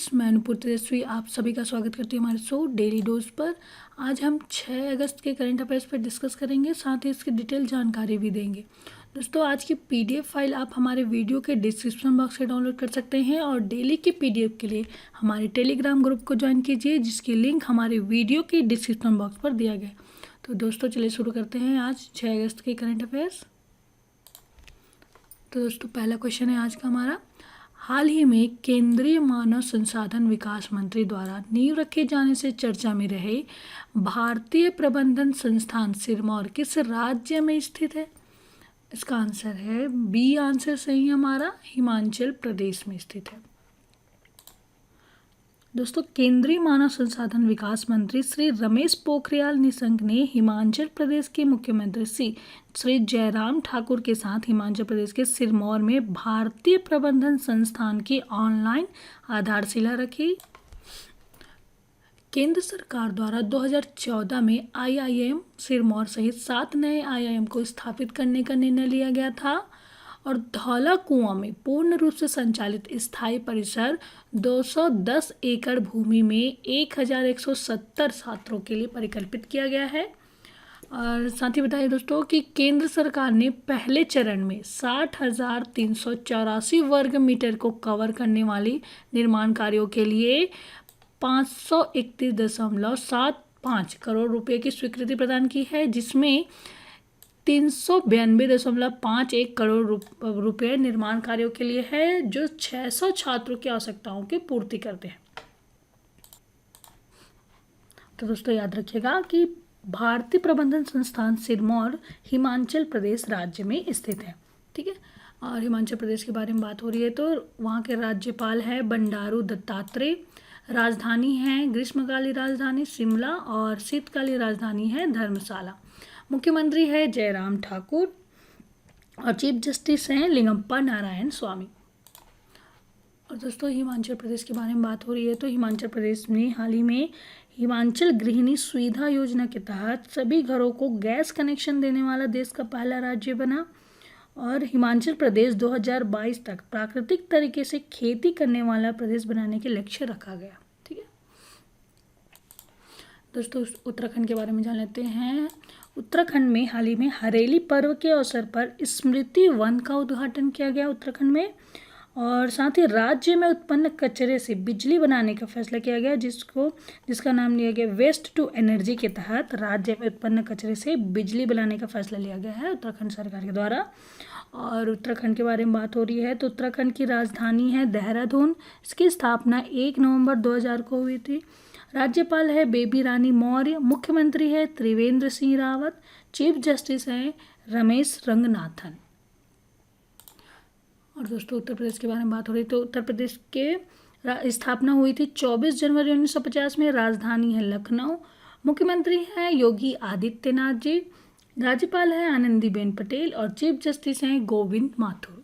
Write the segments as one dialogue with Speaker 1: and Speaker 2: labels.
Speaker 1: Friends, मैं अनूपुर तेजस्वी आप सभी का स्वागत करती हूँ हमारे शो डेली डोज पर। आज हम 6 अगस्त के करंट अफेयर्स पर डिस्कस करेंगे, साथ ही इसकी डिटेल जानकारी भी देंगे। दोस्तों, आज की पीडीएफ फाइल आप हमारे वीडियो के डिस्क्रिप्शन बॉक्स से डाउनलोड कर सकते हैं और डेली की पीडीएफ के लिए हमारे टेलीग्राम ग्रुप को ज्वाइन कीजिए, जिसकी लिंक हमारे वीडियो के डिस्क्रिप्शन बॉक्स पर दिया गया। तो दोस्तों, चलिए शुरू करते हैं आज 6 अगस्त के करंट अफेयर्स। तो दोस्तों, पहला क्वेश्चन है आज का हमारा। हाल ही में केंद्रीय मानव संसाधन विकास मंत्री द्वारा नींव रखे जाने से चर्चा में रहे भारतीय प्रबंधन संस्थान सिरमौर किस राज्य में स्थित है? इसका आंसर है बी आंसर सही है हमारा, हिमाचल प्रदेश में स्थित है। दोस्तों, केंद्रीय मानव संसाधन विकास मंत्री श्री रमेश पोखरियाल निशंक ने हिमाचल प्रदेश के मुख्यमंत्री श्री जयराम ठाकुर के साथ हिमाचल प्रदेश के सिरमौर में भारतीय प्रबंधन संस्थान की ऑनलाइन आधारशिला रखी। केंद्र सरकार द्वारा 2014 में आईआईएम सिरमौर सहित 7 नए आईआईएम को स्थापित करने का निर्णय लिया गया था और धौला कुआं में पूर्ण रूप से संचालित स्थायी परिसर 210 एकड़ भूमि में 1170 छात्रों के लिए परिकल्पित किया गया है। और साथ ही बताइए दोस्तों कि केंद्र सरकार ने पहले चरण में 60,384 वर्ग मीटर को कवर करने वाली निर्माण कार्यों के लिए 531.75 करोड़ रुपए की स्वीकृति प्रदान की है, जिसमें 392.51 करोड़ रुपए निर्माण कार्यों के लिए है, जो 600 छात्रों की आवश्यकताओं की पूर्ति करते हैं। तो दोस्तों, याद रखिएगा कि भारतीय प्रबंधन संस्थान सिरमौर हिमाचल प्रदेश राज्य में स्थित है। ठीक है, और हिमाचल प्रदेश के बारे में बात हो रही है तो वहाँ के राज्यपाल है बंडारू दत्तात्रेय, राजधानी है ग्रीष्मकालीन राजधानी शिमला और शीतकालीन राजधानी है धर्मशाला। मुख्यमंत्री है जयराम ठाकुर और चीफ जस्टिस हैं लिंगप्पा नारायण स्वामी। और दोस्तों, हिमाचल प्रदेश के बारे में बात हो रही है तो हिमाचल प्रदेश में हाल ही में हिमाचल गृहिणी सुविधा योजना के तहत सभी घरों को गैस कनेक्शन देने वाला देश का पहला राज्य बना और हिमाचल प्रदेश 2022 तक प्राकृतिक तरीके से खेती करने वाला प्रदेश बनाने के लक्ष्य रखा गया। ठीक है दोस्तों, उत्तराखंड के बारे में जान लेते हैं। उत्तराखंड में हाल ही में हरेली पर्व के अवसर पर स्मृति वन का उद्घाटन किया गया उत्तराखंड में, और साथ ही राज्य में उत्पन्न कचरे से बिजली बनाने का फैसला किया गया, जिसका नाम लिया गया वेस्ट टू एनर्जी के तहत राज्य में उत्पन्न कचरे से बिजली बनाने का फैसला लिया गया है उत्तराखंड सरकार के द्वारा। और उत्तराखंड के बारे में बात हो रही है तो उत्तराखंड की राजधानी है देहरादून। इसकी स्थापना 1 नवंबर 2000 को हुई थी। राज्यपाल है बेबी रानी मौर्य, मुख्यमंत्री है त्रिवेंद्र सिंह रावत, चीफ जस्टिस हैं रमेश रंगनाथन। और दोस्तों, उत्तर प्रदेश के बारे में बात हो रही तो उत्तर प्रदेश के स्थापना हुई थी 24 जनवरी 1950 में। राजधानी है लखनऊ, मुख्यमंत्री हैं योगी आदित्यनाथ जी, राज्यपाल है आनंदीबेन पटेल और चीफ जस्टिस हैं गोविंद माथुर।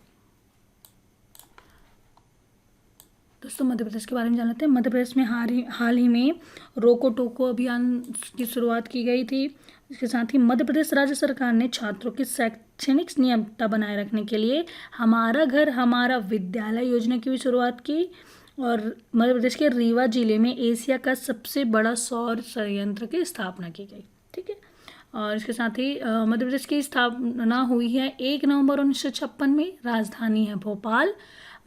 Speaker 1: दोस्तों, मध्य प्रदेश के बारे में जान लेते हैं। मध्य प्रदेश में हाल ही में रोको टोको अभियान की शुरुआत की गई थी। इसके साथ ही मध्य प्रदेश राज्य सरकार ने छात्रों की शैक्षणिक नियमितता बनाए रखने के लिए हमारा घर हमारा विद्यालय योजना की भी शुरुआत की और मध्य प्रदेश के रीवा जिले में एशिया का सबसे बड़ा सौर संयंत्र की स्थापना की गई। ठीक है, और इसके साथ ही मध्य प्रदेश की स्थापना हुई है 1 नवंबर 1956 में। राजधानी है भोपाल,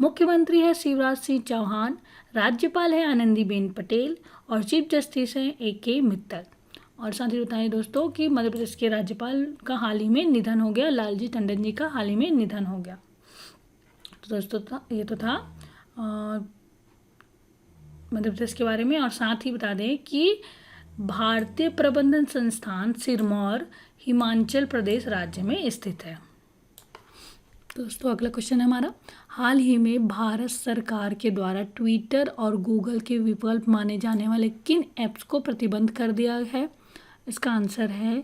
Speaker 1: मुख्यमंत्री है शिवराज सिंह चौहान, राज्यपाल है आनंदीबेन पटेल और चीफ जस्टिस हैं AK मित्तल। और साथ ही बताएं दोस्तों कि मध्य प्रदेश के राज्यपाल का हाल ही में निधन हो गया, लालजी टंडन जी का हाल ही में निधन हो गया। तो दोस्तों, ये तो था मध्य प्रदेश के बारे में। और साथ ही बता दें कि भारतीय प्रबंधन संस्थान सिरमौर हिमाचल प्रदेश राज्य में स्थित है। दोस्तों, अगला क्वेश्चन है हमारा। हाल ही में भारत सरकार के द्वारा ट्विटर और गूगल के विकल्प माने जाने वाले किन ऐप्स को प्रतिबंध कर दिया है? इसका आंसर है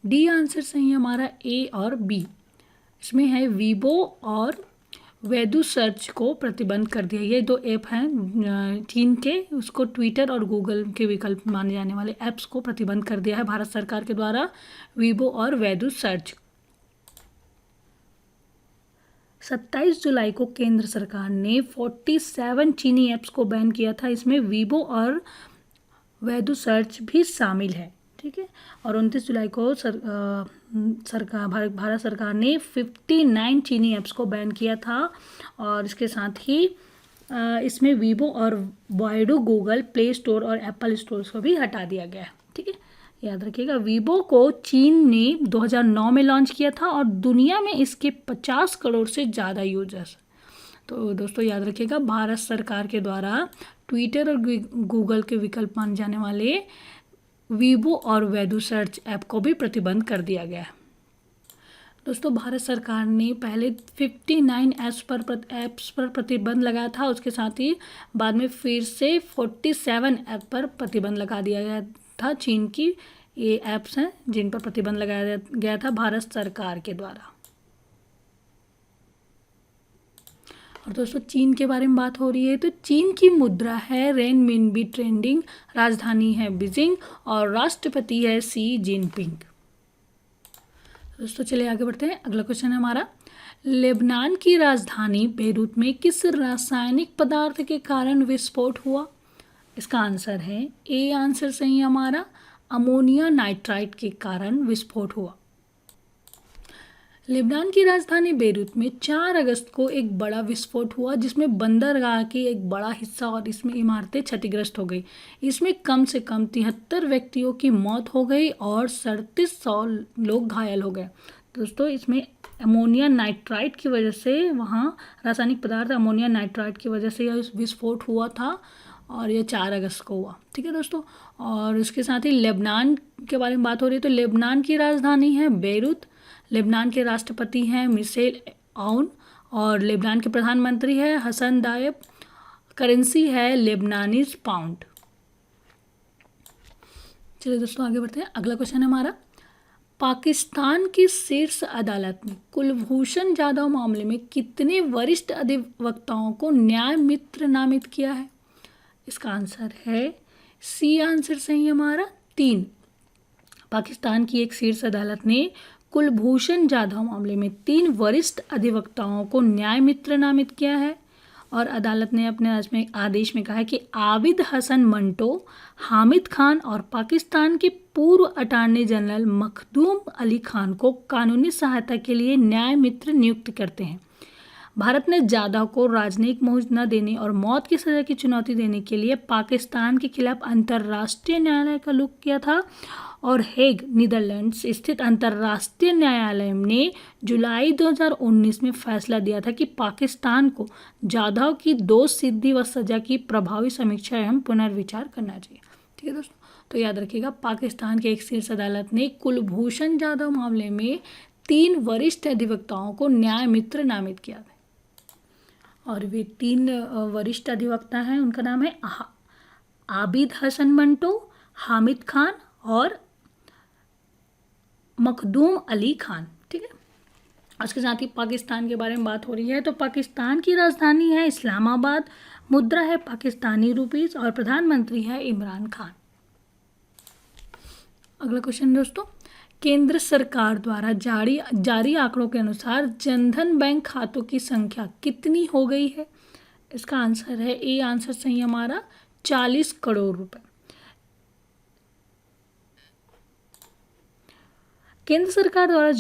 Speaker 1: डी आंसर सही है हमारा, A और B। इसमें है वीबो और वैदू सर्च को प्रतिबंध कर दिया। ये 2 ऐप हैं चीन के, उसको ट्विटर और गूगल के विकल्प माने जाने वाले ऐप्स को प्रतिबंध कर दिया है भारत सरकार के द्वारा, वीबो और वैदू सर्च। 27 जुलाई को केंद्र सरकार ने 47 चीनी ऐप्स को बैन किया था। इसमें वीबो और वैदू सर्च भी शामिल है, ठीक है। और 29 जुलाई को भारत सरकार ने 59 चीनी ऐप्स को बैन किया था। और इसके साथ ही इसमें वीबो और वाइडू गूगल प्ले स्टोर और एप्पल स्टोर को भी हटा दिया गया है, ठीक है। याद रखिएगा, वीबो को चीन ने 2009 में लॉन्च किया था और दुनिया में इसके 50 करोड़ से ज़्यादा यूजर्स। तो दोस्तों याद रखिएगा, भारत सरकार के द्वारा ट्विटर और गूगल के विकल्प माने जाने वाले वीबो और वैदू सर्च ऐप को भी प्रतिबंध कर दिया गया है। दोस्तों भारत सरकार ने पहले 59 ऐप्स पर प्रतिबंध लगाया था, उसके साथ ही बाद में फिर से 47 ऐप पर प्रतिबंध लगा दिया गया था। चीन की ये ऐप्स हैं जिन पर प्रतिबंध लगाया गया था भारत सरकार के द्वारा। और दोस्तों चीन के बारे में बात हो रही है तो चीन की मुद्रा है रेनमिनबी ट्रेंडिंग, राजधानी है बीजिंग और राष्ट्रपति है शी जिनपिंग। दोस्तों चलिए आगे बढ़ते हैं। अगला क्वेश्चन है हमारा, लेबनान की राजधानी बेरूत में किस रासायनिक पदार्थ के कारण विस्फोट हुआ? इसका आंसर है ए आंसर सही है हमारा, अमोनिया नाइट्राइट के कारण विस्फोट हुआ। लेबनान की राजधानी बेरूत में 4 अगस्त को एक बड़ा विस्फोट हुआ जिसमें बंदरगाह की एक बड़ा हिस्सा और इसमें इमारतें क्षतिग्रस्त हो गई। इसमें कम से कम 73 व्यक्तियों की मौत हो गई और 3700 लोग घायल हो गए। दोस्तों इसमें अमोनिया नाइट्राइट की वजह से, वहाँ रासायनिक पदार्थ अमोनिया नाइट्राइट की वजह से यह विस्फोट हुआ था और यह 4 अगस्त को हुआ, ठीक है दोस्तों। और इसके साथ ही लेबनान के बारे में बात हो रही है तो लेबनान की राजधानी है बेरूत, लेबनान के राष्ट्रपति हैं मिशेल आउन और लेबनान के प्रधानमंत्री है हसन दायब, करेंसी है लेबनानीज पाउंड। चलिए दोस्तों आगे बढ़ते हैं। अगला क्वेश्चन है हमारा, पाकिस्तान की शीर्ष अदालत ने कुलभूषण जाधव मामले में कितने वरिष्ठ अधिवक्ताओं को न्याय मित्र नामित किया है? इसका आंसर है सी आंसर सही है हमारा, 3। पाकिस्तान की एक शीर्ष अदालत ने कुलभूषण जाधव मामले में 3 वरिष्ठ अधिवक्ताओं को न्याय मित्र नामित किया है। और अदालत ने अपने आदेश में कहा है कि आबिद हसन मंटो, हामिद खान और पाकिस्तान के पूर्व अटॉर्नी जनरल मखदूम अली खान को कानूनी सहायता के लिए न्याय मित्र नियुक्त करते हैं। भारत ने जाधव को राजनयिक मौज न देने और मौत की सजा की चुनौती देने के लिए पाकिस्तान के खिलाफ अंतर्राष्ट्रीय न्यायालय का रुख किया था और हेग नीदरलैंड्स स्थित अंतर्राष्ट्रीय न्यायालय ने जुलाई 2019 में फैसला दिया था कि पाकिस्तान को जाधव की दोष सिद्धि व सजा की प्रभावी समीक्षा एवं पुनर्विचार करना चाहिए, ठीक है दोस्तों। तो याद रखिएगा, पाकिस्तान के एक शीर्ष अदालत ने कुलभूषण जाधव मामले में 3 वरिष्ठ अधिवक्ताओं को न्याय मित्र नामित किया था और वे 3 वरिष्ठ अधिवक्ता हैं। उनका नाम है आबिद हसन मंटो, हामिद खान और मखदूम अली खान, ठीक है। उसके साथ ही पाकिस्तान के बारे में बात हो रही है तो पाकिस्तान की राजधानी है इस्लामाबाद, मुद्रा है पाकिस्तानी रुपीस और प्रधानमंत्री है इमरान खान। अगला क्वेश्चन दोस्तों, केंद्र सरकार द्वारा जारी आंकड़ों के अनुसार जनधन बैंक खातों की संख्या कितनी हो गई है? इसका आंसर है ए आंसर सही हमारा, 40 करोड़ रुपए। केंद्र सरकार द्वारा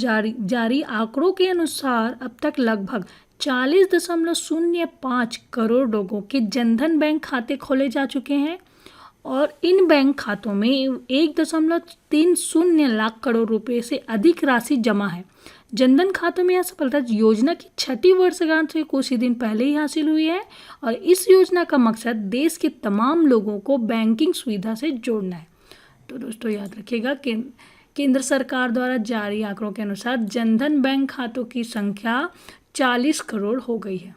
Speaker 1: जारी आंकड़ों के अनुसार अब तक लगभग 40.05 करोड़ लोगों के जनधन बैंक खाते खोले जा चुके हैं और इन बैंक खातों में 1.30 लाख करोड़ रुपए से अधिक राशि जमा है। जनधन खातों में यह सफलता योजना की 6ठी वर्षगांठ से कुछ ही दिन पहले ही हासिल हुई है और इस योजना का मकसद देश के तमाम लोगों को बैंकिंग सुविधा से जोड़ना है। तो दोस्तों याद रखिएगा, केंद्र सरकार द्वारा जारी आंकड़ों के अनुसार जनधन बैंक खातों की संख्या 40 करोड़ हो गई है।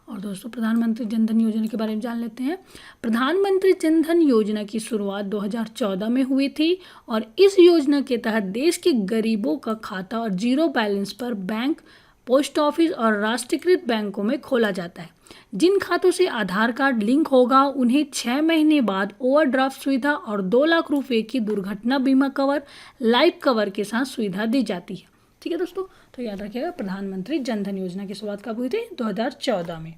Speaker 1: और दोस्तों प्रधानमंत्री जनधन योजना के बारे में जान लेते हैं। प्रधानमंत्री जनधन योजना की शुरुआत 2014 में हुई थी और इस योजना के तहत देश के गरीबों का खाता और जीरो बैलेंस पर बैंक, पोस्ट ऑफिस और राष्ट्रीयकृत बैंकों में खोला जाता है। जिन खातों से आधार कार्ड लिंक होगा उन्हें 6 महीने बाद ओवरड्राफ्ट सुविधा और 2 लाख रुपए की दुर्घटना बीमा कवर, लाइफ कवर के साथ सुविधा दी जाती है, ठीक है दोस्तों, तो याद रखिएगा प्रधानमंत्री जन धन योजना की शुरुआत कब हुई थी? 2014 में।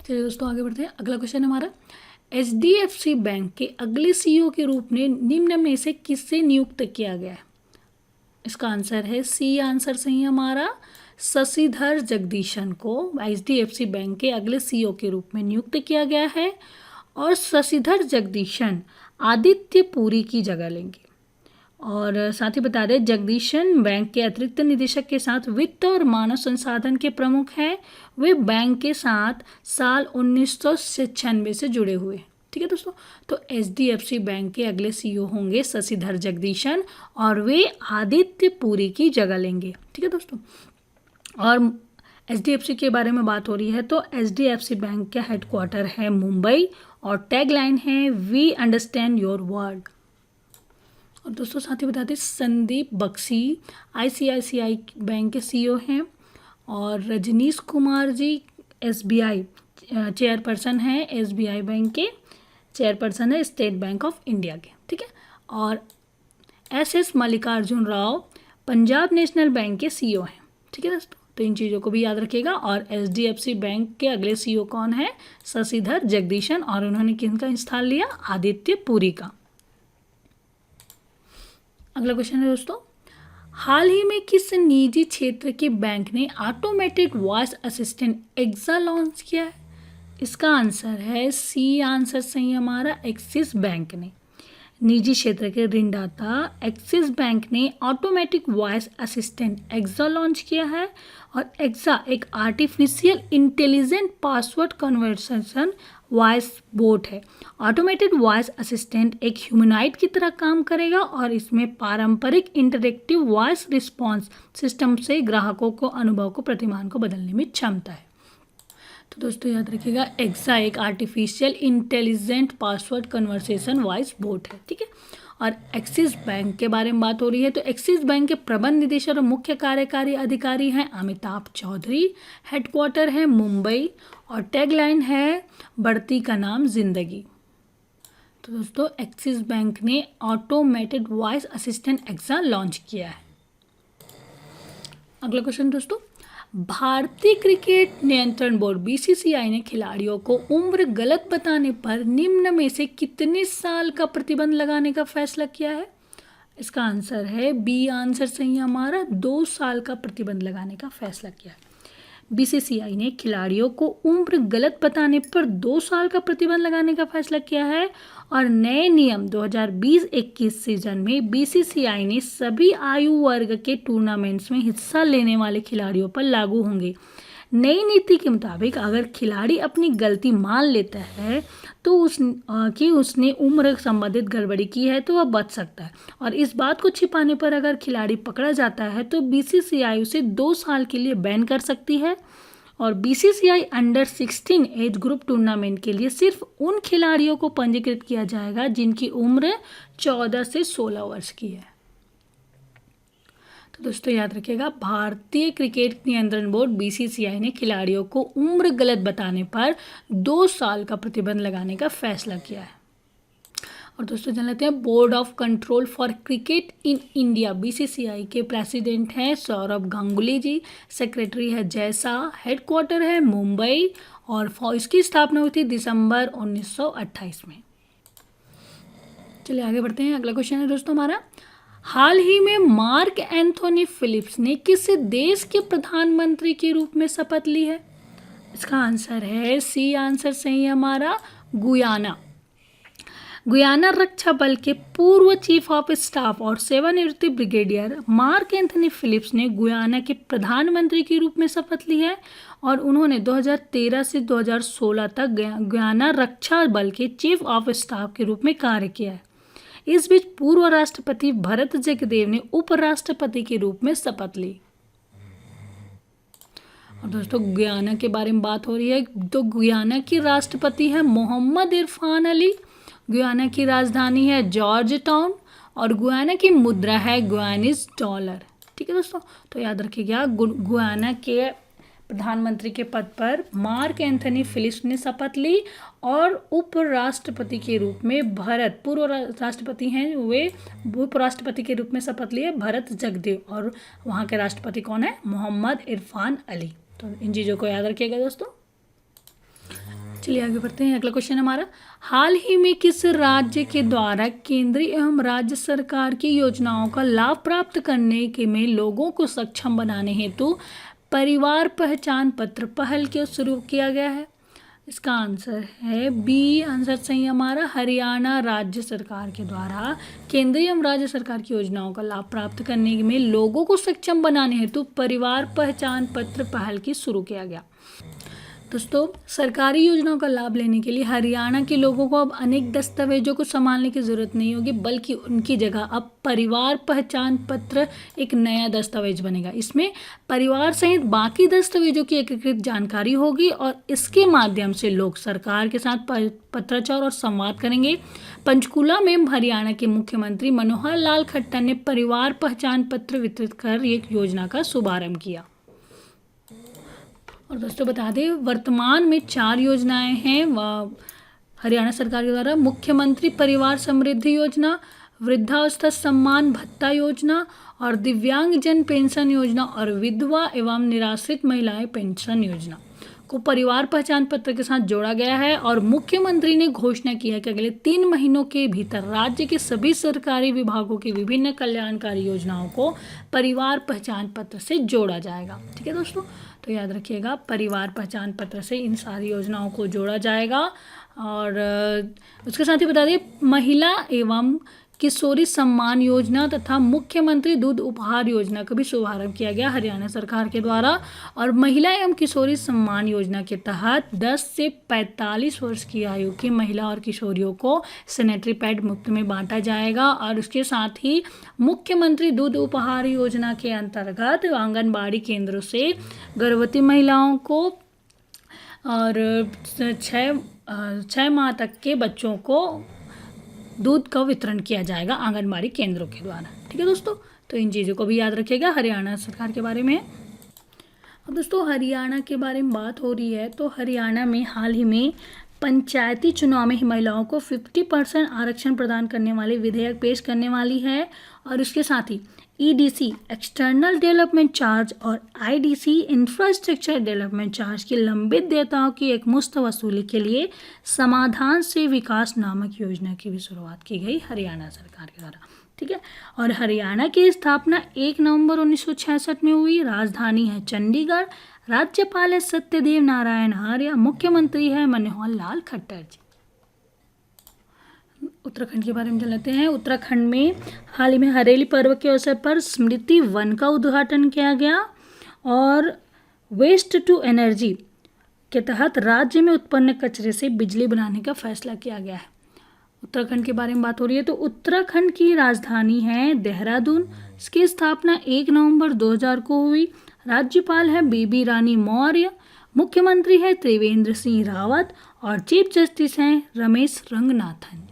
Speaker 1: चलिए दोस्तों आगे बढ़ते हैं। अगला क्वेश्चन हमारा, HDFC बैंक के अगले CEO के रूप में निम्न में से किससे नियुक्त किया गया है? इसका आंसर है सी आंसर सही हमारा, शशिधर जगदीशन को HDFC बैंक के अगले CEO के रूप में नियुक्त किया गया है और शशिधर जगदीशन आदित्य पुरी की जगह लेंगे। और साथ ही बता दें, जगदीशन बैंक के अतिरिक्त निदेशक के साथ वित्त और मानव संसाधन के प्रमुख हैं। वे बैंक के साथ साल 1996 से जुड़े हुए। ठीक है दोस्तों, तो HDFC बैंक के अगले CEO होंगे शशिधर जगदीशन और वे आदित्य पुरी की जगह लेंगे। ठीक है दोस्तों, और HDFC के बारे में बात हो रही है तो HDFC बैंक का हेडक्वार्टर है मुंबई और टैगलाइन है वी अंडरस्टैंड योर वर्ड। और दोस्तों साथ ही बता दें, संदीप बख्शी ICICI बैंक के CEO हैं और रजनीश कुमार जी SBI चेयरपर्सन हैं, SBI बैंक के चेयरपर्सन है स्टेट बैंक ऑफ इंडिया के। ठीक है, और SS Mallikarjun Rao Punjab national bank के CEO हैं। ठीक है दोस्तों, तो इन चीज़ों को भी याद रखिएगा। और HDFC बैंक के अगले CEO कौन है? शशिधर जगदीशन, और उन्होंने किनका स्थान लिया? आदित्य पुरी का। अगला क्वेश्चन है दोस्तों, हाल ही में किस निजी क्षेत्र के बैंक ने automated voice assistant Axaa launch किया है? इसका आंसर है सी आंसर सही हमारा, एक्सिस बैंक ने। निजी क्षेत्र के ऋणदाता एक्सिस बैंक ने automatic voice assistant Axaa launch किया है और एक्सा एक artificial intelligent password conversation voice bot है। ऑटोमेटेड वॉइस असिस्टेंट एक ह्यूमनॉइड की तरह काम करेगा और इसमें पारंपरिक इंटरेक्टिव वॉइस रिस्पॉन्स सिस्टम से ग्राहकों को अनुभव को प्रतिमान को बदलने में क्षमता है। तो दोस्तों याद रखिएगा, एक्सा एक artificial intelligent password conversation voice bot है। ठीक है, और एक्सिस बैंक के बारे में बात हो रही है तो एक्सिस बैंक के प्रबंध निदेशक और मुख्य कार्यकारी अधिकारी हैं अमिताभ चौधरी। हेडक्वार्टर है मुंबई और टैगलाइन है बढ़ती का नाम जिंदगी। तो दोस्तों एक्सिस बैंक ने automated voice assistant Axaa launch किया है। अगला क्वेश्चन दोस्तों, भारतीय क्रिकेट नियंत्रण बोर्ड BCCI ने खिलाड़ियों को उम्र गलत बताने पर निम्न में से कितने साल का प्रतिबंध लगाने का फैसला किया है? इसका आंसर है बी आंसर सही हमारा, 2 साल का प्रतिबंध लगाने का फैसला किया है। BCCI ने खिलाड़ियों को उम्र गलत बताने पर 2 साल का प्रतिबंध लगाने का फैसला किया है और नए नियम 2020-21 सीजन में BCCI ने सभी आयु वर्ग के टूर्नामेंट्स में हिस्सा लेने वाले खिलाड़ियों पर लागू होंगे। नई नीति के मुताबिक अगर खिलाड़ी अपनी गलती मान लेता है तो उसने उम्र संबंधित गड़बड़ी की है तो वह बच सकता है, और इस बात को छिपाने पर अगर खिलाड़ी पकड़ा जाता है तो BCCI उसे 2 साल के लिए बैन कर सकती है। और BCCI under 16 age group tournament के लिए सिर्फ उन खिलाड़ियों को पंजीकृत किया जाएगा जिनकी उम्र 14 से 16 वर्ष की है। तो दोस्तों याद रखिएगा, भारतीय क्रिकेट नियंत्रण बोर्ड BCCI ने खिलाड़ियों को उम्र गलत बताने पर 2 साल का प्रतिबंध लगाने का फैसला किया है। और दोस्तों जान लेते हैं, board of control for cricket in India BCCI के प्रेसिडेंट हैं सौरभ गांगुली जी, सेक्रेटरी है जय शाह, हेडक्वार्टर है मुंबई और इसकी स्थापना हुई थी दिसंबर 1928 में। चलिए आगे बढ़ते हैं। अगला क्वेश्चन है दोस्तों हमारा, हाल ही में मार्क एंथोनी फिलिप्स ने किस देश के प्रधानमंत्री के रूप में शपथ ली है? इसका आंसर है सी आंसर सही हमारा, गुयाना। गुयाना रक्षा बल के पूर्व चीफ ऑफ स्टाफ और सेवानिवृत्त ब्रिगेडियर मार्क एंथोनी फिलिप्स ने गुयाना के प्रधानमंत्री के रूप में शपथ ली है और उन्होंने 2013 से 2016 तक गुयाना रक्षा बल के चीफ ऑफ स्टाफ के रूप में कार्य किया है। इस बीच पूर्व राष्ट्रपति भरत जगदेव ने उपराष्ट्रपति के रूप में शपथ ली। और दोस्तों गुयाना के बारे में बात हो रही है तो गुयाना की राष्ट्रपति है मोहम्मद इरफान अली, गुयाना की राजधानी है जॉर्ज टाउन और गुयाना की मुद्रा है गुयानीज डॉलर। ठीक है दोस्तों, तो याद रखिएगा गुयाना के प्रधानमंत्री के पद पर मार्क एंथनी फिलिप्स ने शपथ ली और उपराष्ट्रपति के रूप में भरत, पूर्व राष्ट्रपति हैं वे, उपराष्ट्रपति के रूप में शपथ लिए भरत जगदेव, और वहाँ के राष्ट्रपति कौन है? मोहम्मद इरफान अली। तो इन चीज़ों को याद रखिएगा दोस्तों। चलिए आगे बढ़ते हैं। अगला क्वेश्चन हमारा, हाल ही में किस राज्य के द्वारा केंद्रीय एवं राज्य सरकार की योजनाओं का लाभ प्राप्त करने के में लोगों को सक्षम बनाने हेतु परिवार पहचान पत्र पहल के शुरू किया गया है? इसका आंसर है बी, आंसर सही हमारा हरियाणा राज्य सरकार के द्वारा केंद्रीय एवं राज्य सरकार की योजनाओं का लाभ प्राप्त करने में लोगों को सक्षम बनाने हेतु परिवार पहचान पत्र पहल की शुरू किया गया। दोस्तों, सरकारी योजनाओं का लाभ लेने के लिए हरियाणा के लोगों को अब अनेक दस्तावेजों को संभालने की ज़रूरत नहीं होगी, बल्कि उनकी जगह अब परिवार पहचान पत्र एक नया दस्तावेज बनेगा। इसमें परिवार सहित बाकी दस्तावेजों की एकीकृत जानकारी होगी और इसके माध्यम से लोग सरकार के साथ पत्राचार और संवाद करेंगे। पंचकूला में हरियाणा के मुख्यमंत्री मनोहर लाल खट्टर ने परिवार पहचान पत्र वितरित कर एक योजना का शुभारंभ किया। और दोस्तों बता दें, वर्तमान में 4 योजनाएं हैं हरियाणा सरकार के द्वारा। मुख्यमंत्री परिवार समृद्धि योजना, वृद्धावस्था सम्मान भत्ता योजना और दिव्यांगजन पेंशन योजना और विधवा एवं निराश्रित महिलाएं पेंशन योजना को परिवार पहचान पत्र के साथ जोड़ा गया है। और मुख्यमंत्री ने घोषणा की है कि अगले 3 महीनों के भीतर राज्य के सभी सरकारी विभागों की विभिन्न कल्याणकारी योजनाओं को परिवार पहचान पत्र से जोड़ा जाएगा। ठीक है दोस्तों, तो याद रखिएगा, परिवार पहचान पत्र से इन सारी योजनाओं को जोड़ा जाएगा। और उसके साथ ही बता दें, महिला एवं किशोरी सम्मान योजना तथा मुख्यमंत्री दूध उपहार योजना का भी शुभारंभ किया गया हरियाणा सरकार के द्वारा। और महिला एवं किशोरी सम्मान योजना के तहत 10 से 45 वर्ष की आयु की महिला और किशोरियों को सैनिटरी पैड मुफ्त में बांटा जाएगा। और उसके साथ ही मुख्यमंत्री दूध उपहार योजना के अंतर्गत आंगनबाड़ी केंद्रों से गर्भवती महिलाओं को और 6 माह तक के बच्चों को दूध का वितरण किया जाएगा आंगनबाड़ी केंद्रों के द्वारा। ठीक है दोस्तों, तो इन चीज़ों को भी याद रखिएगा हरियाणा सरकार के बारे में। अब दोस्तों, हरियाणा के बारे में बात हो रही है तो हरियाणा में हाल ही में पंचायती चुनाव में महिलाओं को 50% आरक्षण प्रदान करने वाले विधेयक पेश करने वाली है। और उसके साथ ही EDC एक्सटर्नल डेवलपमेंट चार्ज और IDC इंफ्रास्ट्रक्चर डेवलपमेंट चार्ज की लंबित देयताओं की एकमुश्त वसूली के लिए समाधान से विकास नामक योजना की भी शुरुआत की गई हरियाणा सरकार के द्वारा। ठीक है, और हरियाणा की स्थापना 1 नवंबर 1966 में हुई। राजधानी है चंडीगढ़, राज्यपाल है सत्यदेव नारायण आर्य, मुख्यमंत्री है मनोहर लाल खट्टर जी। उत्तराखंड के बारे में जान लेते हैं। उत्तराखंड में हाल ही में हरेली पर्व के अवसर पर स्मृति वन का उद्घाटन किया गया और वेस्ट टू एनर्जी के तहत राज्य में उत्पन्न कचरे से बिजली बनाने का फैसला किया गया है। उत्तराखंड के बारे में बात हो रही है तो उत्तराखंड की राजधानी है देहरादून। इसकी स्थापना 1 नवंबर 2000 को हुई। राज्यपाल है बेबी रानी मौर्य, मुख्यमंत्री है त्रिवेंद्र सिंह रावत और चीफ जस्टिस हैं रमेश रंगनाथन।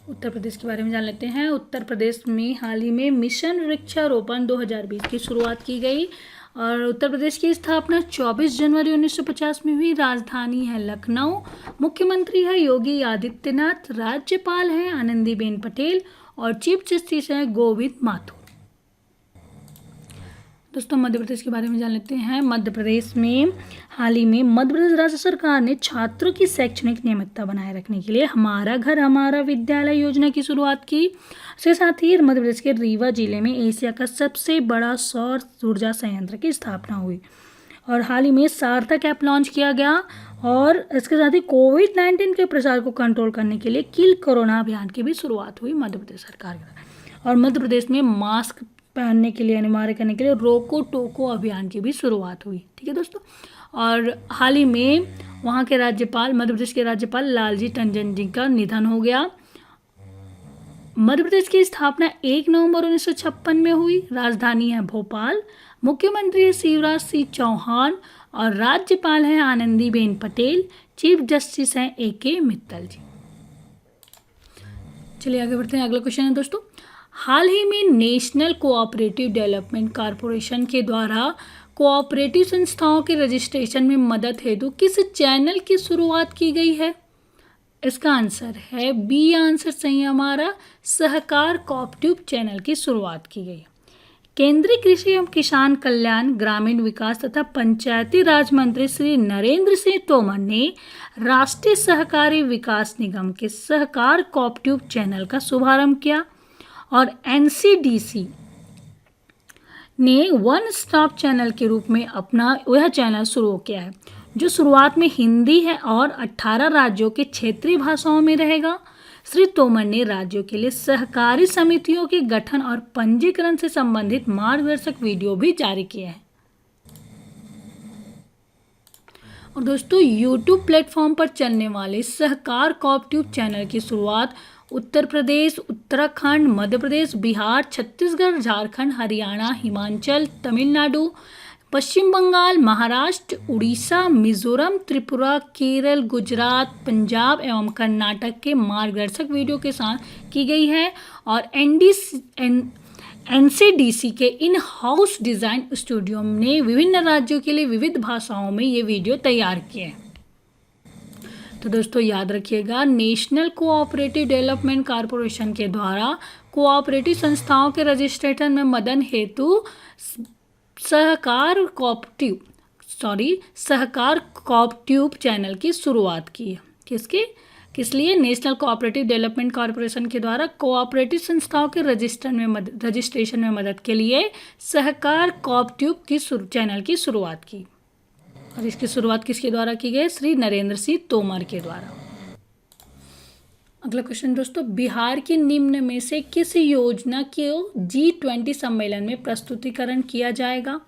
Speaker 1: उत्तर प्रदेश के बारे में जान लेते हैं। उत्तर प्रदेश में हाल ही में मिशन वृक्षारोपण 2020 की शुरुआत की गई और उत्तर प्रदेश की स्थापना 24 जनवरी 1950 में हुई। राजधानी है लखनऊ, मुख्यमंत्री है योगी आदित्यनाथ, राज्यपाल है आनंदीबेन पटेल और चीफ जस्टिस है गोविंद माथुर। दोस्तों, मध्य प्रदेश के बारे में जान लेते हैं। मध्य प्रदेश में हाल ही में मध्य प्रदेश राज्य सरकार ने छात्रों की शैक्षणिक नियमितता बनाए रखने के लिए हमारा घर हमारा विद्यालय योजना की शुरुआत की। इसके साथ ही मध्य प्रदेश के रीवा जिले में एशिया का सबसे बड़ा सौर ऊर्जा संयंत्र की स्थापना हुई और हाल ही में सार्थक ऐप लॉन्च किया गया। और इसके साथ ही कोविड-19 के प्रसार को कंट्रोल करने के लिए किल कोरोना अभियान की भी शुरुआत हुई मध्य प्रदेश सरकार के द्वारा। और मध्य प्रदेश में मास्क पहनने के लिए अनिवार्य करने के लिए रोको टोको अभियान की भी शुरुआत हुई। ठीक है दोस्तों, और हाल ही में वहाँ के राज्यपाल, मध्य प्रदेश के राज्यपाल लालजी टंडन जी का निधन हो गया। मध्य प्रदेश की स्थापना 1 नवंबर 1956 में हुई। राजधानी है भोपाल, मुख्यमंत्री है शिवराज सिंह चौहान और राज्यपाल है आनंदीबेन पटेल, चीफ जस्टिस हैं AK मित्तल जी। चलिए आगे बढ़ते हैं। अगला क्वेश्चन है दोस्तों, हाल ही में नेशनल कोऑपरेटिव डेवलपमेंट कॉरपोरेशन के द्वारा कोऑपरेटिव संस्थाओं के रजिस्ट्रेशन में मदद हेतु किस चैनल की शुरुआत की गई है? इसका आंसर है बी आंसर सही है हमारा, सहकार कोऑपरेटिव चैनल की शुरुआत की गई। केंद्रीय कृषि एवं किसान कल्याण, ग्रामीण विकास तथा पंचायती राज मंत्री श्री नरेंद्र सिंह तोमर ने राष्ट्रीय सहकारी विकास निगम के सहकार कोऑपरेटिव चैनल का शुभारंभ किया और एनसीडीसी ने वन स्टॉप चैनल के रूप में अपना वह चैनल शुरू किया है, जो शुरुआत में हिंदी है और 18 राज्यों के क्षेत्रीय भाषाओं में रहेगा। श्री तोमर ने राज्यों के लिए सहकारी समितियों के गठन और पंजीकरण से संबंधित मार्गदर्शक वीडियो भी जारी किए हैं। और दोस्तों, YouTube प्लेटफॉर्म पर चलने वाले सहकार कोऑपरेटिव चैनल की शुरुआत उत्तर प्रदेश, उत्तराखंड, मध्य प्रदेश, बिहार, छत्तीसगढ़, झारखंड, हरियाणा, हिमाचल, तमिलनाडु, पश्चिम बंगाल, महाराष्ट्र, उड़ीसा, मिजोरम, त्रिपुरा, केरल, गुजरात, पंजाब एवं कर्नाटक के मार्गदर्शक वीडियो के साथ की गई है और एनसीडीसी के इन हाउस डिज़ाइन स्टूडियो ने विभिन्न राज्यों के लिए विविध भाषाओं में ये वीडियो तैयार किए हैं। तो दोस्तों याद रखिएगा, नेशनल कोऑपरेटिव डेवलपमेंट कॉरपोरेशन के द्वारा कोऑपरेटिव संस्थाओं के रजिस्ट्रेशन में मदद हेतु सहकार कोऑपरेटिव चैनल की शुरुआत की है। किस लिए? नेशनल कोऑपरेटिव डेवलपमेंट कॉरपोरेशन के द्वारा कोऑपरेटिव संस्थाओं के रजिस्ट्रेशन में मदद के लिए सहकार कोऑपरेटिव की चैनल की शुरुआत की। और इसकी शुरुआत किसके द्वारा की गई? श्री नरेंद्र सिंह तोमर के द्वारा। अगला क्वेश्चन दोस्तों, बिहार की निम्न में से किस योजना को G20 सम्मेलन में प्रस्तुतिकरण किया जाएगा?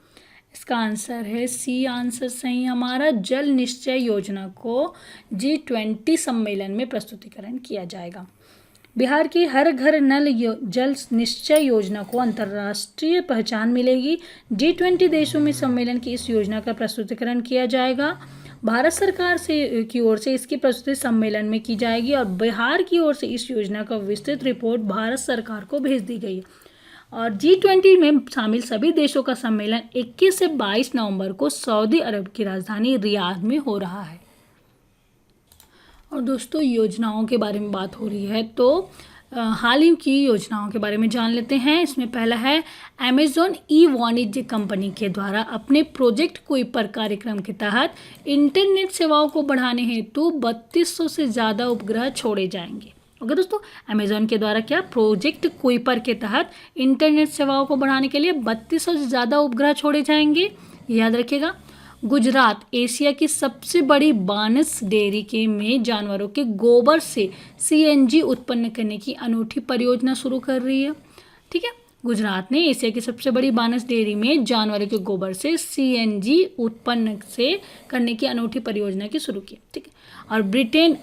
Speaker 1: इसका आंसर है सी आंसर सही हमारा, जल निश्चय योजना को G20 सम्मेलन में प्रस्तुतिकरण किया जाएगा। बिहार की हर घर नल जल निश्चय योजना को अंतर्राष्ट्रीय पहचान मिलेगी। G20 देशों में सम्मेलन की इस योजना का प्रस्तुतिकरण किया जाएगा। भारत सरकार की ओर से इसकी प्रस्तुति सम्मेलन में की जाएगी और बिहार की ओर से इस योजना का विस्तृत रिपोर्ट भारत सरकार को भेज दी गई है। और G20 में शामिल सभी देशों का सम्मेलन 21 से 22 नवंबर को सऊदी अरब की राजधानी रियाद में हो रहा है। और दोस्तों, योजनाओं के बारे में बात हो रही है तो हाल ही की योजनाओं के बारे में जान लेते हैं। इसमें पहला है अमेज़न ई वाणिज्य कंपनी के द्वारा अपने प्रोजेक्ट कुइपर कार्यक्रम के तहत इंटरनेट सेवाओं को बढ़ाने हेतु 3200 से ज़्यादा उपग्रह छोड़े जाएंगे। ओके दोस्तों, अमेज़न के द्वारा क्या प्रोजेक्ट कुइपर के तहत इंटरनेट सेवाओं को बढ़ाने के लिए 3200 से ज़्यादा उपग्रह छोड़े जाएंगे, याद रखिएगा। गुजरात एशिया की सबसे बड़ी बानस डेयरी में जानवरों के गोबर से CNG उत्पन्न करने की अनूठी परियोजना शुरू कर रही है। ठीक है, गुजरात ने एशिया की सबसे बड़ी बानस डेयरी में जानवरों के गोबर से CNG उत्पन्न करने की अनूठी परियोजना की शुरू की। ठीक है, और ब्रिटेन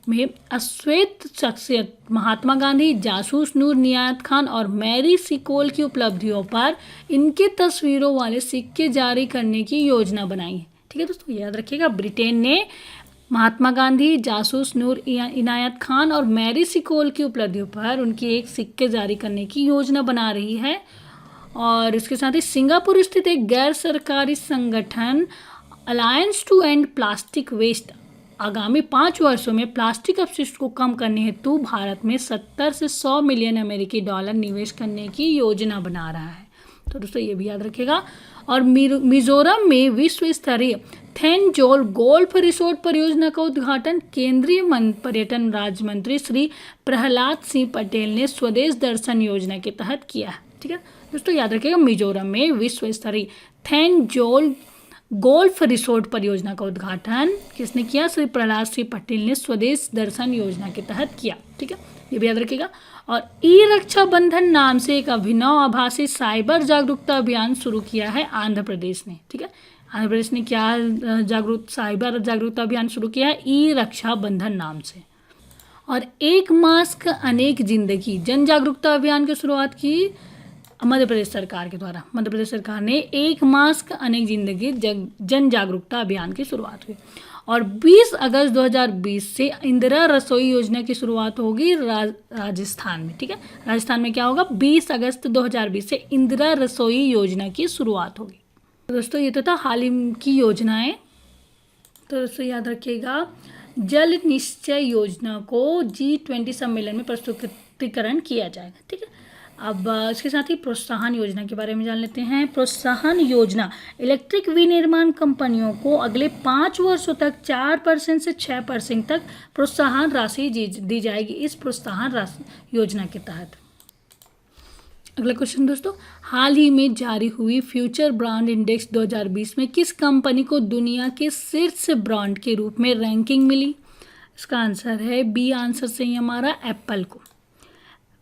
Speaker 1: में अश्वेत शख्सियत महात्मा गांधी, जासूस नूर नियात खान और मैरी सिकोल की उपलब्धियों पर इनके तस्वीरों वाले सिक्के जारी करने की योजना बनाई है। ठीक है दोस्तों, याद रखिएगा, ब्रिटेन ने महात्मा गांधी, जासूस नूर इनायत खान और मैरी सिकोल की उपलब्धियों पर उनकी एक सिक्के जारी करने की योजना बना रही है। और इसके साथ ही सिंगापुर स्थित एक गैर सरकारी संगठन alliance to end plastic waste आगामी 5 वर्षों में प्लास्टिक अपशिष्ट को कम करने हेतु भारत में 70 से 100 मिलियन अमेरिकी डॉलर निवेश करने की योजना बना रहा है। तो दोस्तों ये भी याद रखिएगा। और मिजोरम में विश्व स्तरीय थेनजोल गोल्फ रिसोर्ट परियोजना का उद्घाटन केंद्रीय पर्यटन राज्य मंत्री श्री प्रहलाद सिंह पटेल ने स्वदेश दर्शन योजना के तहत किया है। ठीक है दोस्तों, याद रखिएगा, मिजोरम में विश्व स्तरीय थेनजोल गोल्फ रिसोर्ट परियोजना का उद्घाटन किसने किया? श्री प्रहलाद सिंह पटेल ने स्वदेश दर्शन योजना के तहत किया। ठीक है, ये भी याद रखिएगा। और ई रक्षा बंधन नाम से एक अभिनव आभासी साइबर जागरूकता अभियान शुरू किया है आंध्र प्रदेश ने। ठीक है, आंध्र प्रदेश ने क्या साइबर जागरूकता अभियान शुरू किया है? ई रक्षा बंधन नाम से। और एक मास्क अनेक जिंदगी जन जागरूकता अभियान की शुरुआत की मध्य प्रदेश सरकार के द्वारा। मध्य प्रदेश सरकार ने एक मास्क अनेक जिंदगी जन जागरूकता अभियान की शुरुआत हुई। और 20 अगस्त 2020 से इंदिरा रसोई योजना की शुरुआत होगी राजस्थान में। ठीक है, राजस्थान में क्या होगा, 20 अगस्त 2020 से इंदिरा रसोई योजना की शुरुआत होगी। तो दोस्तों ये तो था हाल ही की योजनाएं। तो दोस्तों याद रखिएगा, जल निश्चय योजना को G20 सम्मेलन में प्रस्तुतिकरण किया जाएगा। ठीक है, अब इसके साथ ही प्रोत्साहन योजना के बारे में जान लेते हैं। प्रोत्साहन योजना इलेक्ट्रिक विनिर्माण कंपनियों को अगले 5 वर्षों तक 4% से 6% तक प्रोत्साहन राशि दी जाएगी इस प्रोत्साहन राशि योजना के तहत। अगला क्वेश्चन दोस्तों, हाल ही में जारी हुई फ्यूचर ब्रांड इंडेक्स 2020 में किस कंपनी को दुनिया के शीर्ष ब्रांड के रूप में रैंकिंग मिली? इसका आंसर है बी, आंसर सही हमारा एप्पल को।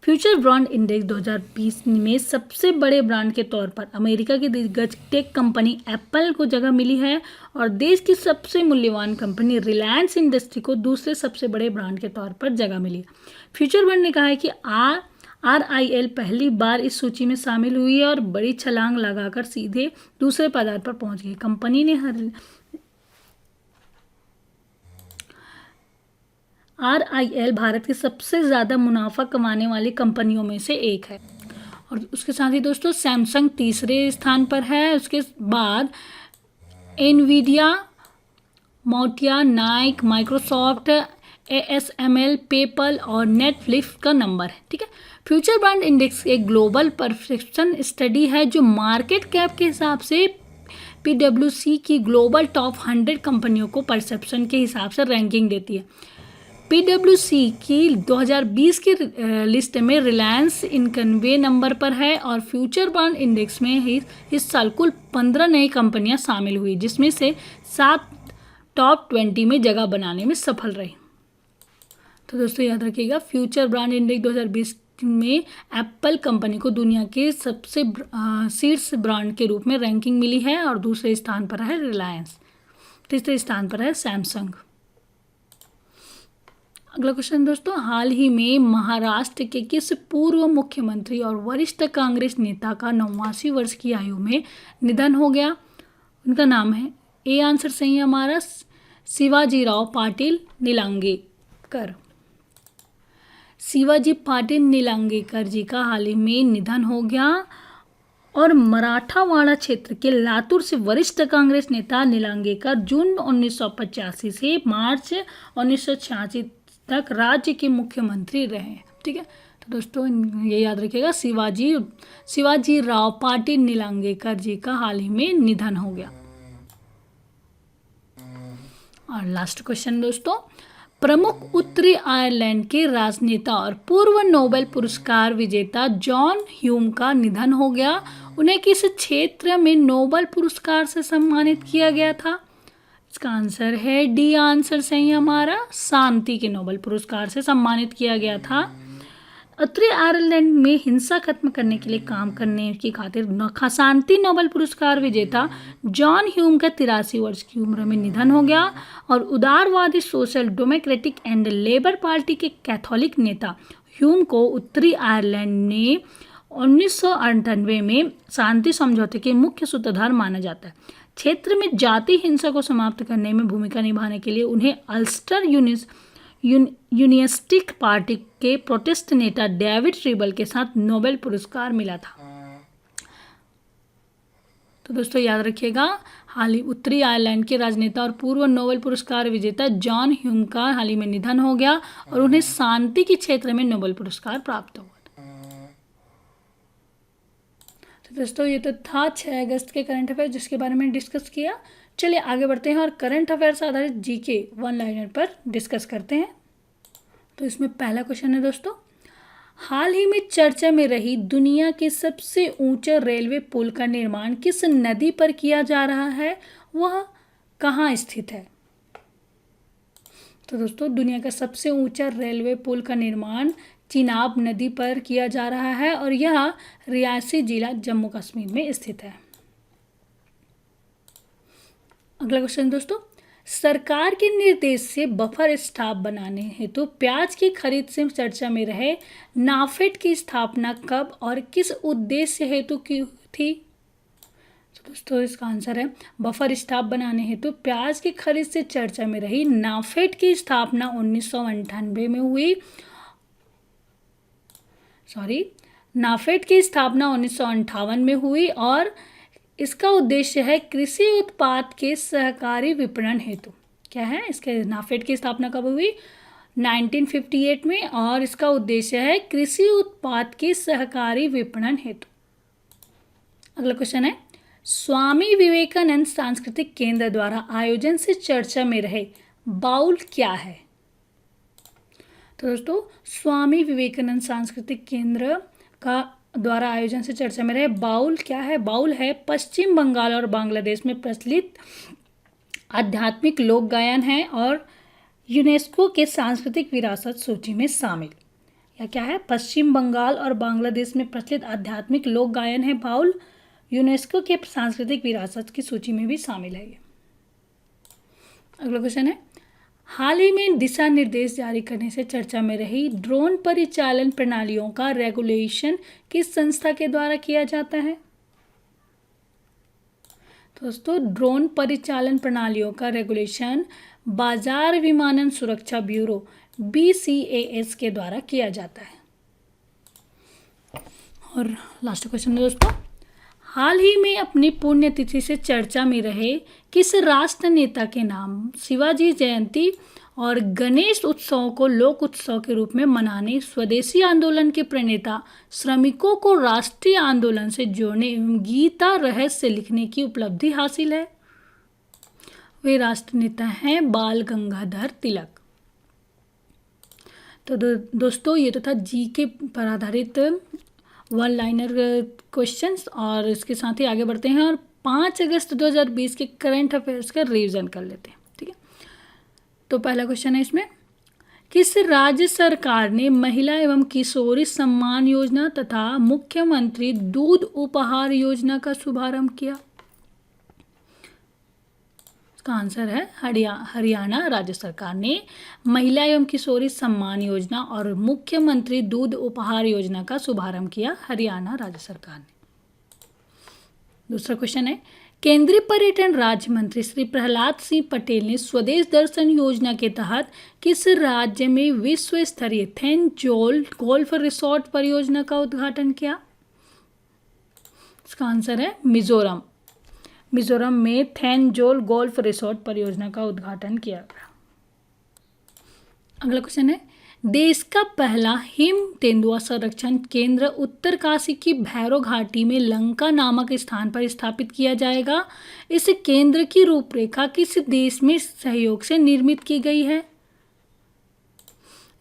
Speaker 1: फ्यूचर ब्रांड इंडेक्स 2020 में सबसे बड़े ब्रांड के तौर पर अमेरिका की दिग्गज टेक कंपनी एप्पल को जगह मिली है और देश की सबसे मूल्यवान कंपनी रिलायंस इंडस्ट्री को दूसरे सबसे बड़े ब्रांड के तौर पर जगह मिली। फ्यूचर ब्रांड ने कहा है कि RIL पहली बार इस सूची में शामिल हुई है और बड़ी छलांग लगाकर सीधे दूसरे पदार्थ पर पहुंच गई। कंपनी ने RIL भारत की सबसे ज़्यादा मुनाफा कमाने वाली कंपनियों में से एक है। और उसके साथ ही दोस्तों सैमसंग तीसरे स्थान पर है। उसके बाद एनवीडिया, मोटिया, नाइक, माइक्रोसॉफ्ट, ASML, पेपल और नेटफ्लिक्स का नंबर है। ठीक है, फ्यूचर ब्रांड इंडेक्स एक ग्लोबल परसेप्शन स्टडी है जो मार्केट कैप के हिसाब से PwC की ग्लोबल टॉप 100 कंपनियों को परसेप्शन के हिसाब से रैंकिंग देती है। PwC की 2020 की लिस्ट में रिलायंस 91वें नंबर पर है और फ्यूचर ब्रांड इंडेक्स में इस साल कुल 15 नई कंपनियां शामिल हुई जिसमें से 7 टॉप 20 में जगह बनाने में सफल रही। तो दोस्तों याद रखिएगा, फ्यूचर ब्रांड इंडेक्स 2020 में एप्पल कंपनी को दुनिया के सबसे शीर्ष ब्रांड के रूप में रैंकिंग मिली है और दूसरे स्थान पर है रिलायंस, तीसरे स्थान पर है सैमसंग। अगला क्वेश्चन दोस्तों, हाल ही में महाराष्ट्र के किस पूर्व मुख्यमंत्री और वरिष्ठ कांग्रेस नेता का 89 वर्ष की आयु में निधन हो गया? उनका नाम है, ए आंसर सही है हमारा शिवाजीराव पाटिल निलंगेकर। शिवाजी पाटिल निलंगेकर जी का हाल ही में निधन हो गया और मराठावाड़ा क्षेत्र के लातूर से वरिष्ठ कांग्रेस नेता निलंगेकर जून 1985 से मार्च 1986 तक राज्य के मुख्यमंत्री रहे। ठीक है, तो दोस्तों ये याद रखिएगा, शिवाजी राव पाटिल निलंगेकर जी का हाल ही में निधन हो गया। और लास्ट क्वेश्चन दोस्तों, प्रमुख उत्तरी आयरलैंड के राजनेता और पूर्व नोबेल पुरस्कार विजेता जॉन ह्यूम का निधन हो गया। उन्हें किस क्षेत्र में नोबेल पुरस्कार से सम्मानित किया गया था? इसका आंसर है डी, आंसर सही हमारा शांति के नोबेल पुरस्कार से सम्मानित किया गया था। उत्तरी आयरलैंड में हिंसा खत्म करने के लिए काम करने की खातिर शांति नोबेल पुरस्कार विजेता जॉन ह्यूम का 83 वर्ष की उम्र में निधन हो गया और उदारवादी social democratic and labour party के कैथोलिक नेता ह्यूम को उत्तरी आयरलैंड ने 1998 में शांति समझौते के मुख्य सूत्रधार माना जाता है। क्षेत्र में जाति हिंसा को समाप्त करने में भूमिका निभाने के लिए उन्हें अल्स्टर यूनियनिस्टिक पार्टी के प्रोटेस्ट नेता डेविड रिबल के साथ नोबेल पुरस्कार मिला था। तो दोस्तों याद रखिएगा, हाल ही उत्तरी आयरलैंड के राजनेता और पूर्व नोबेल पुरस्कार विजेता जॉन ह्यूम का हाल ही में निधन हो गया और उन्हें शांति के क्षेत्र में नोबेल पुरस्कार प्राप्त हुआ। तो दोस्तों ये तो था 6 अगस्त के करंट अफेयर जिसके बारे में डिस्कस किया। चलिए आगे बढ़ते हैं और करंट अफेयर्स आधारित जीके वन लाइनर पर डिस्कस करते हैं। तो इसमें पहला क्वेश्चन है दोस्तों, हाल ही में चर्चा में रही दुनिया के सबसे ऊंचा रेलवे पुल का निर्माण किस नदी पर किया जा रहा है, वह कहाँ स्थित है? तो दोस्तों दुनिया का सबसे ऊंचा रेलवे पुल का निर्माण चिनाब नदी पर किया जा रहा है और यह रियासी जिला जम्मू कश्मीर में स्थित है। अगला क्वेश्चन दोस्तों, सरकार के निर्देश से बफर स्टॉक बनाने हेतु प्याज की खरीद से चर्चा में रहे नाफेड की स्थापना कब और किस उद्देश्य हेतु की थी? तो दोस्तों इसका आंसर है बफर स्टॉक बनाने हेतु प्याज की खरीद से चर्चा में रही नाफेड की स्थापना 1998 में हुई। नाफेड की स्थापना 1958 में हुई और इसका उद्देश्य है कृषि उत्पाद के सहकारी विपणन हेतु। क्या है इसके? नाफेड की स्थापना कब हुई? 1958 में और इसका उद्देश्य है कृषि उत्पाद के सहकारी विपणन हेतु। अगला क्वेश्चन है स्वामी विवेकानंद सांस्कृतिक केंद्र द्वारा आयोजन से चर्चा में रहे बाउल क्या है? तो दोस्तों स्वामी विवेकानंद सांस्कृतिक केंद्र का द्वारा आयोजन से चर्चा में रहे बाउल क्या है? बाउल है पश्चिम बंगाल और बांग्लादेश में प्रचलित आध्यात्मिक लोक गायन है और यूनेस्को के सांस्कृतिक विरासत सूची में शामिल। या क्या है? पश्चिम बंगाल और बांग्लादेश में प्रचलित आध्यात्मिक लोक गायन है बाउल, यूनेस्को के सांस्कृतिक विरासत की सूची में भी शामिल है ये। अगला क्वेश्चन है हाल ही में दिशा निर्देश जारी करने से चर्चा में रही ड्रोन परिचालन प्रणालियों का रेगुलेशन किस संस्था के द्वारा किया जाता है? दोस्तों ड्रोन परिचालन प्रणालियों का रेगुलेशन बाजार विमानन सुरक्षा ब्यूरो BCAS के द्वारा किया जाता है। और लास्ट क्वेश्चन है दोस्तों हाल ही में अपनी पुण्यतिथि से चर्चा में रहे किस राष्ट्र नेता के नाम शिवाजी जयंती और गणेश उत्सव को लोक उत्सव के रूप में मनाने स्वदेशी आंदोलन के प्रणेता श्रमिकों को राष्ट्रीय आंदोलन से जोड़ने एवं गीता रहस्य लिखने की उपलब्धि हासिल है? वे राष्ट्र नेता हैं बाल गंगाधर तिलक। तो दोस्तों ये तो था जीके पर आधारित वन लाइनर क्वेश्चंस और इसके साथ ही आगे बढ़ते हैं और 5 अगस्त 2020 के करंट अफेयर्स का रिवीजन कर लेते हैं। ठीक है, तो पहला क्वेश्चन है इसमें किस राज्य सरकार ने महिला एवं किशोरी सम्मान योजना तथा मुख्यमंत्री दूध उपहार योजना का शुभारंभ किया? इसका आंसर है हरियाणा राज्य सरकार ने महिला एवं किशोरी सम्मान योजना और मुख्यमंत्री दूध उपहार योजना का शुभारंभ किया हरियाणा राज्य सरकार ने। दूसरा क्वेश्चन है केंद्रीय पर्यटन राज्य मंत्री श्री प्रहलाद सिंह पटेल ने स्वदेश दर्शन योजना के तहत किस राज्य में विश्व स्तरीय थेंजोल गोल्फ रिसोर्ट परियोजना का उद्घाटन किया? इसका आंसर है मिजोरम। मिजोरम में थेंजोल गोल्फ रिसोर्ट परियोजना का उद्घाटन किया गया। अगला क्वेश्चन है देश का पहला हिम तेंदुआ संरक्षण केंद्र उत्तरकाशी की भैरव घाटी में लंका नामक स्थान पर स्थापित किया जाएगा। इस केंद्र की रूपरेखा किस देश में सहयोग से निर्मित की गई है?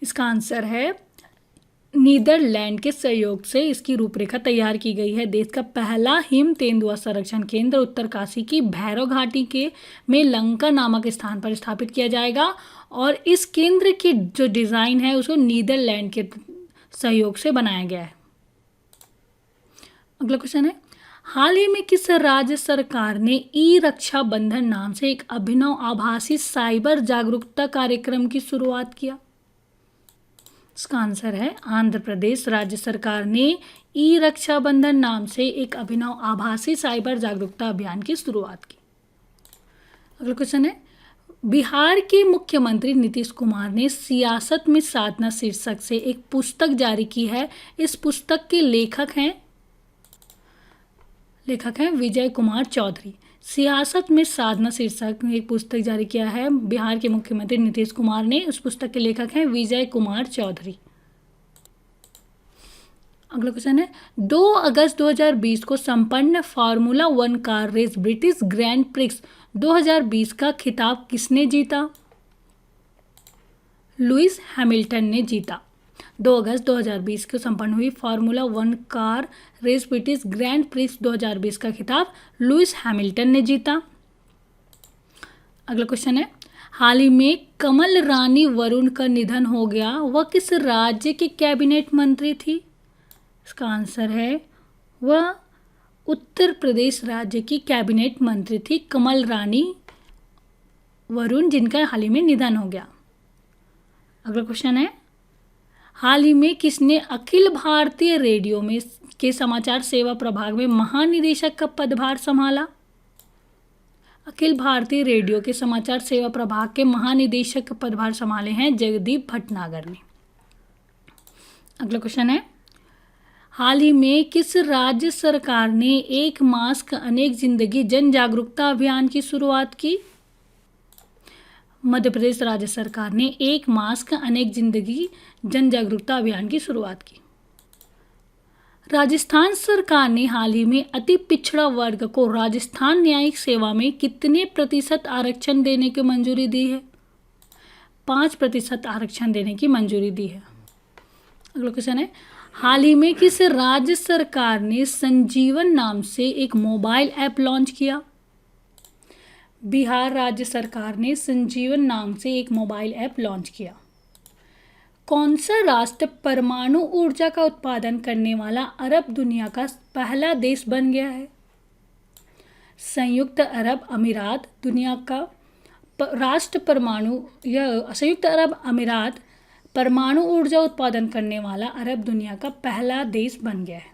Speaker 1: इसका आंसर है नीदरलैंड के सहयोग से इसकी रूपरेखा तैयार की गई है। देश का पहला हिम तेंदुआ संरक्षण केंद्र उत्तरकाशी की भैरव घाटी के में लंका नामक स्थान पर स्थापित किया जाएगा और इस केंद्र की जो डिज़ाइन है उसको नीदरलैंड के सहयोग से बनाया गया है। अगला क्वेश्चन है हाल ही में किस राज्य सरकार ने ई रक्षा बंधन नाम से एक अभिनव आभासी साइबर जागरूकता कार्यक्रम की शुरुआत किया? इसका आंसर है आंध्र प्रदेश राज्य सरकार ने ई रक्षा बंधन नाम से एक अभिनव आभासी साइबर जागरूकता अभियान की शुरुआत की। अगला क्वेश्चन है बिहार के मुख्यमंत्री नीतीश कुमार ने सियासत में साधना शीर्षक से एक पुस्तक जारी की है। इस पुस्तक के लेखक हैं विजय कुमार चौधरी। सियासत में साधना शीर्षक एक पुस्तक जारी किया है बिहार के मुख्यमंत्री नीतीश कुमार ने। उस पुस्तक के लेखक हैं विजय कुमार चौधरी। अगला क्वेश्चन है 2 अगस्त 2020 को संपन्न formula 1 car race British grand prix 2020 का खिताब किसने जीता? लुइस हैमिल्टन ने जीता। 2 अगस्त 2020 को संपन्न हुई formula 1 car race British grand prix 2020 का खिताब लुइस हैमिल्टन ने जीता। अगला क्वेश्चन है हाल ही में कमल रानी वरुण का निधन हो गया, वह किस राज्य के कैबिनेट मंत्री थी? इसका आंसर है वह उत्तर प्रदेश राज्य की कैबिनेट मंत्री थी कमल रानी वरुण, जिनका हाल ही में निधन हो गया। अगला क्वेश्चन है हाल ही में किसने अखिल भारतीय रेडियो में के समाचार सेवा प्रभाग में महानिदेशक का पदभार संभाला? अखिल भारतीय रेडियो के समाचार सेवा प्रभाग के महानिदेशक का पदभार संभाले हैं जगदीप भटनागर ने। अगला क्वेश्चन है, हाल ही में किस राज्य सरकार ने एक मास्क अनेक जिंदगी जन जागरूकता अभियान की शुरुआत की? मध्य प्रदेश राज्य सरकार ने एक मास्क अनेक जिंदगी जन जागरूकता अभियान की शुरुआत की। राजस्थान सरकार ने हाल ही में अति पिछड़ा वर्ग को राजस्थान न्यायिक सेवा में कितने प्रतिशत आरक्षण देने की मंजूरी दी है? 5% आरक्षण देने की मंजूरी दी है। अगला क्वेश्चन है, हाल ही में किस राज्य सरकार ने संजीवन नाम से एक मोबाइल ऐप लॉन्च किया? बिहार राज्य सरकार ने संजीवन नाम से एक मोबाइल ऐप लॉन्च किया। कौन सा राष्ट्र परमाणु ऊर्जा का उत्पादन करने वाला अरब दुनिया का पहला देश बन गया है? संयुक्त अरब अमीरात दुनिया का राष्ट्र संयुक्त अरब अमीरात परमाणु ऊर्जा उत्पादन करने वाला अरब दुनिया का पहला देश बन गया है।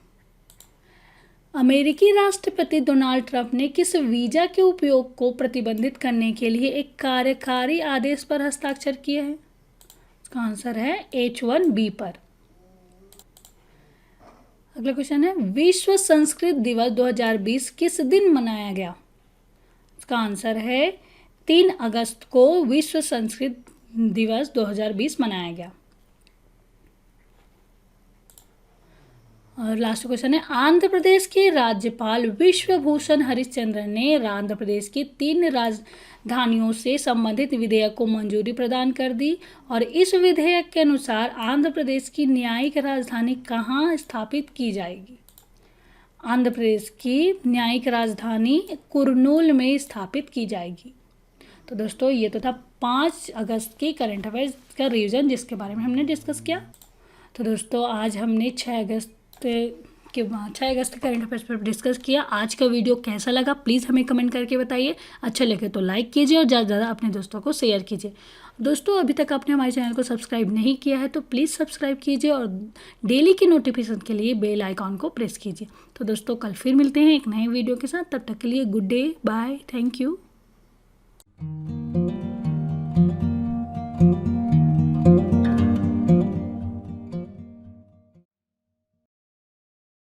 Speaker 1: अमेरिकी राष्ट्रपति डोनाल्ड ट्रंप ने किस वीजा के उपयोग को प्रतिबंधित करने के लिए एक कार्यकारी आदेश पर हस्ताक्षर किए हैं? इसका आंसर है H1B पर। अगला क्वेश्चन है, विश्व संस्कृत दिवस 2020 किस दिन मनाया गया? इसका आंसर है 3 अगस्त को विश्व संस्कृत दिवस 2020 मनाया गया। और लास्ट क्वेश्चन है, आंध्र प्रदेश के राज्यपाल विश्वभूषण हरिश्चंद्र ने आंध्र प्रदेश की 3 राजधानियों से संबंधित विधेयक को मंजूरी प्रदान कर दी और इस विधेयक के अनुसार आंध्र प्रदेश की न्यायिक राजधानी कहाँ स्थापित की जाएगी? आंध्र प्रदेश की न्यायिक राजधानी कुर्नूल में स्थापित की जाएगी। तो दोस्तों ये तो था 5 अगस्त की करंट अफेयर्स का रिवीजन जिसके बारे में हमने डिस्कस किया। तो दोस्तों आज हमने 6 अगस्त करंट अफेयर्स पर डिस्कस किया। आज का वीडियो कैसा लगा प्लीज़ हमें कमेंट करके बताइए। अच्छा लगे तो लाइक कीजिए और ज़्यादा से ज़्यादा अपने दोस्तों को शेयर कीजिए। दोस्तों अभी तक आपने हमारे चैनल को सब्सक्राइब नहीं किया है तो प्लीज़ सब्सक्राइब कीजिए और डेली की नोटिफिकेशन के लिए बेल आइकॉन को प्रेस कीजिए। तो दोस्तों कल फिर मिलते हैं एक नए वीडियो के साथ, तब तक के लिए good day, bye, thank you.